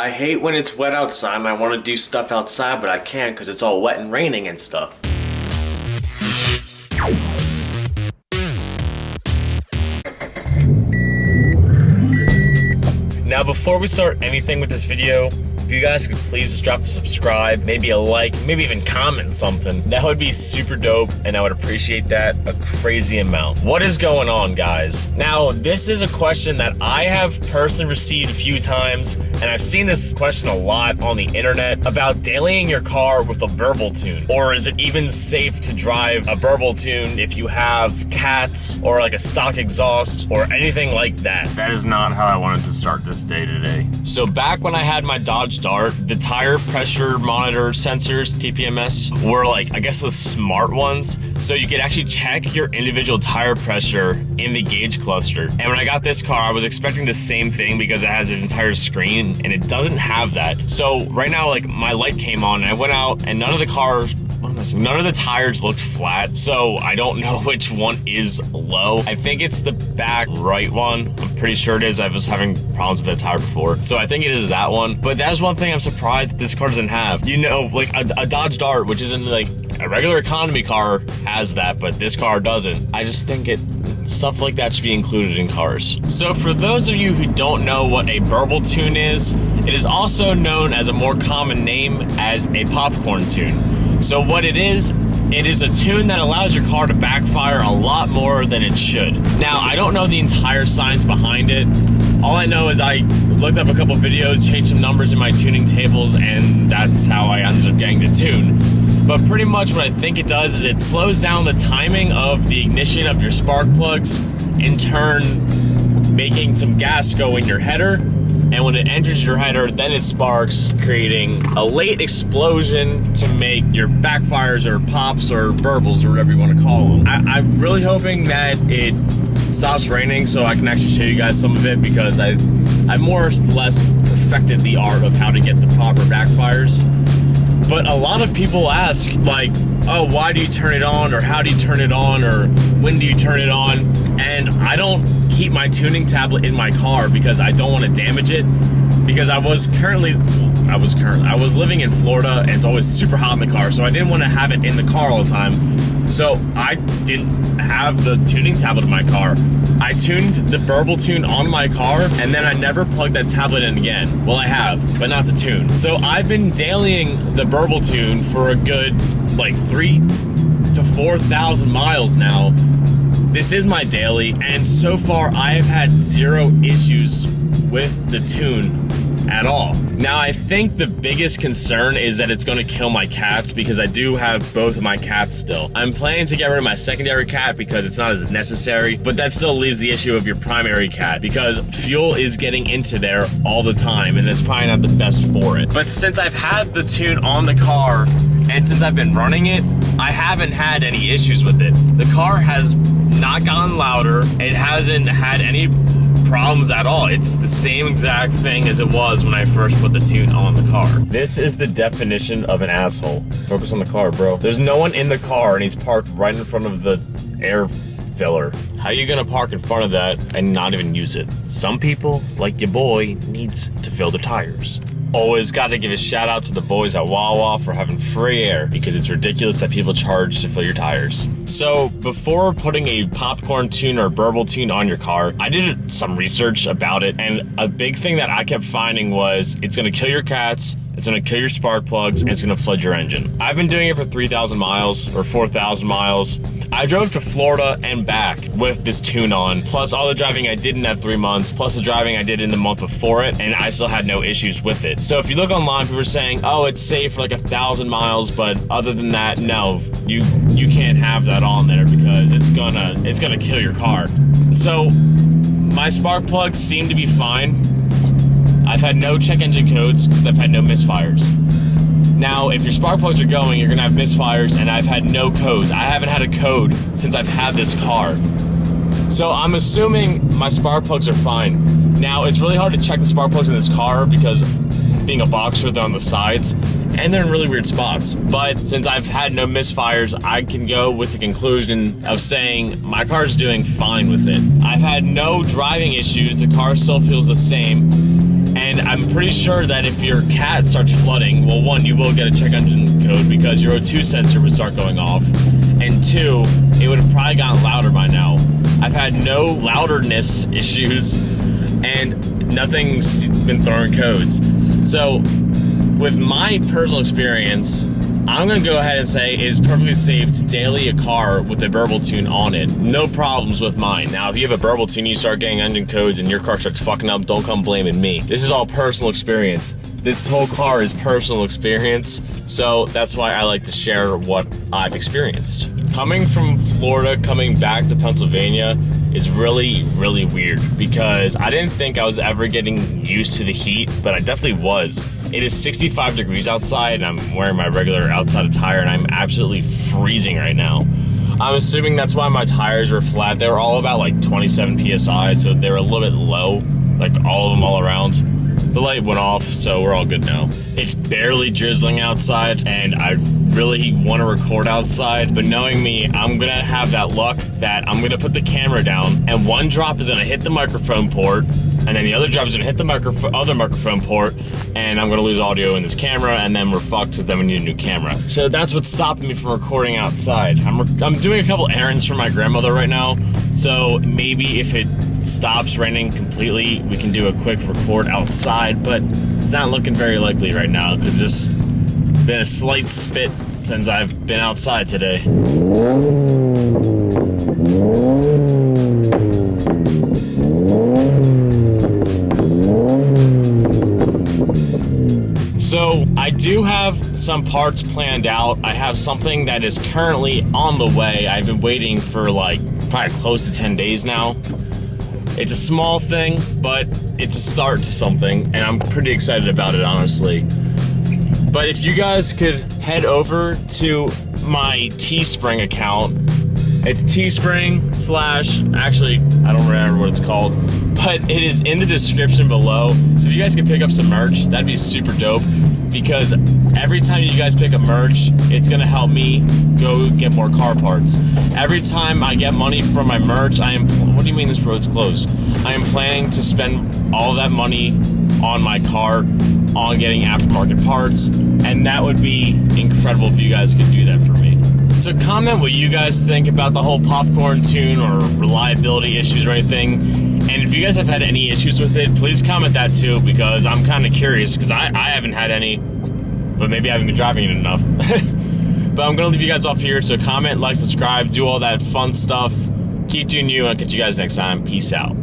I hate when it's wet outside and I want to do stuff outside, but I can't because it's all wet and raining and stuff. Now, before we start anything with this video, if you guys could please just drop a subscribe, maybe a like, maybe even comment something. That would be super dope, and I would appreciate that a crazy amount. What is going on, guys? Now, this is a question that I have personally received a few times, and I've seen this question a lot on the internet about dailying your car with a burble tune. Or is it even safe to drive a burble tune if you have cats or like a stock exhaust or anything like that? That is not how I wanted to start this day today. So back when I had my Dodge Dart, the tire pressure monitor sensors, TPMS, were like, I guess the smart ones. So you could actually check your individual tire pressure in the gauge cluster. And when I got this car, I was expecting the same thing because it has this entire screen and it doesn't have that. So right now, like, my light came on and I went out and none of the tires looked flat, so I don't know which one is low. I think it's the back right one. I'm pretty sure it is. I was having problems with that tire before, so I think it is that one. But that's one thing I'm surprised that this car doesn't have. You know, like a Dodge Dart, which isn't like a regular economy car, has that, but this car doesn't. I just think stuff like that should be included in cars. So for those of you who don't know what a burble tune is, it is also known as a more common name as a popcorn tune. So what it is a tune that allows your car to backfire a lot more than it should. Now, I don't know the entire science behind it. All I know is I looked up a couple videos, changed some numbers in my tuning tables, and that's how I ended up getting the tune. But pretty much what I think it does is it slows down the timing of the ignition of your spark plugs, in turn making some gas go in your header. And when it enters your header, then it sparks, creating a late explosion to make your backfires or pops or burbles or whatever you want to call them. I'm really hoping that it stops raining so I can actually show you guys some of it, because I've more or less perfected the art of how to get the proper backfires. But a lot of people ask, like, oh, why do you turn it on, or how do you turn it on, or when do you turn it on? And I don't keep my tuning tablet in my car because I don't want to damage it, because I was living in Florida and it's always super hot in the car, so I didn't want to have it in the car all the time. So I didn't have the tuning tablet in my car. I tuned the burble tune on my car, and then I never plugged that tablet in again. Well, I have, but not the tune. So I've been dailying the burble tune for a good like 3,000 to 4,000 miles now. This is my daily, and so far I have had zero issues with the tune at all. Now, I think the biggest concern is that it's gonna kill my cats, because I do have both of my cats still. I'm planning to get rid of my secondary cat because it's not as necessary, but that still leaves the issue of your primary cat, because fuel is getting into there all the time and it's probably not the best for it. But since I've had the tune on the car and since I've been running it, I haven't had any issues with it. The car has not gotten louder. It hasn't had any problems at all. It's the same exact thing as it was when I first put the tune on the car. This is the definition of an asshole. Focus on the car, bro. There's no one in the car and he's parked right in front of the air filler. How are you gonna park in front of that and not even use it? Some people, like your boy, needs to fill their tires. Always got to give a shout out to the boys at Wawa for having free air, because it's ridiculous that people charge to fill your tires. So before putting a popcorn tune or burble tune on your car, I did some research about it, and a big thing that I kept finding was it's gonna kill your cats, it's gonna kill your spark plugs, and it's gonna flood your engine. I've been doing it for 3,000 miles or 4,000 miles. I drove to Florida and back with this tune on, plus all the driving I did in that 3 months, plus the driving I did in the month before it, and I still had no issues with it. So if you look online, people are saying, oh, it's safe for like 1,000 miles, but other than that, no, you can't have that on there because it's gonna kill your car. So my spark plugs seem to be fine. I've had no check engine codes because I've had no misfires. Now, if your spark plugs are going, you're gonna have misfires, and I've had no codes. I haven't had a code since I've had this car. So I'm assuming my spark plugs are fine. Now, it's really hard to check the spark plugs in this car because being a boxer, they're on the sides, and they're in really weird spots. But since I've had no misfires, I can go with the conclusion of saying my car's doing fine with it. I've had no driving issues. The car still feels the same. And And I'm pretty sure that if your cat starts flooding, well, one, you will get a check engine code because your O2 sensor would start going off. And two, it would have probably gotten louder by now. I've had no louderness issues and nothing's been throwing codes. So with my personal experience, I'm gonna go ahead and say it is perfectly safe to daily a car with a burble tune on it. No problems with mine. Now, if you have a burble tune, you start getting engine codes and your car starts fucking up, don't come blaming me. This is all personal experience. This whole car is personal experience, so that's why I like to share what I've experienced. Coming from Florida, coming back to Pennsylvania is really, really weird because I didn't think I was ever getting used to the heat, but I definitely was. It is 65 degrees outside and I'm wearing my regular outside attire and I'm absolutely freezing right now. I'm assuming that's why my tires were flat. They were all about like 27 PSI, so they were a little bit low, like all of them all around. The light went off, so we're all good now. It's barely drizzling outside, and I really want to record outside, but knowing me, I'm gonna have that luck that I'm gonna put the camera down, and one drop is gonna hit the microphone port, and then the other drop is gonna hit the other microphone port, and I'm gonna lose audio in this camera, and then we're fucked because then we need a new camera. So that's what's stopping me from recording outside. I'm doing a couple errands for my grandmother right now, so maybe if it stops raining completely, we can do a quick record outside, but it's not looking very likely right now because it's just been a slight spit since I've been outside today. So I do have some parts planned out. I have something that is currently on the way. I've been waiting for like probably close to 10 days now. It's a small thing, but it's a start to something, and I'm pretty excited about it, honestly. But if you guys could head over to my Teespring account, it's Teespring / actually, I don't remember what it's called, but it is in the description below. So if you guys could pick up some merch, that'd be super dope, because every time you guys pick up merch, it's gonna help me go get more car parts. Every time I get money from my merch, what do you mean this road's closed? I am planning to spend all of that money on my car, on getting aftermarket parts, and that would be incredible if you guys could do that for me. So comment what you guys think about the whole popcorn tune or reliability issues or anything. And if you guys have had any issues with it, please comment that too, because I'm kind of curious, because I haven't had any, but maybe I haven't been driving it enough. But I'm gonna leave you guys off here, so comment, like, subscribe, do all that fun stuff. Keep doing you, and I'll catch you guys next time. Peace out.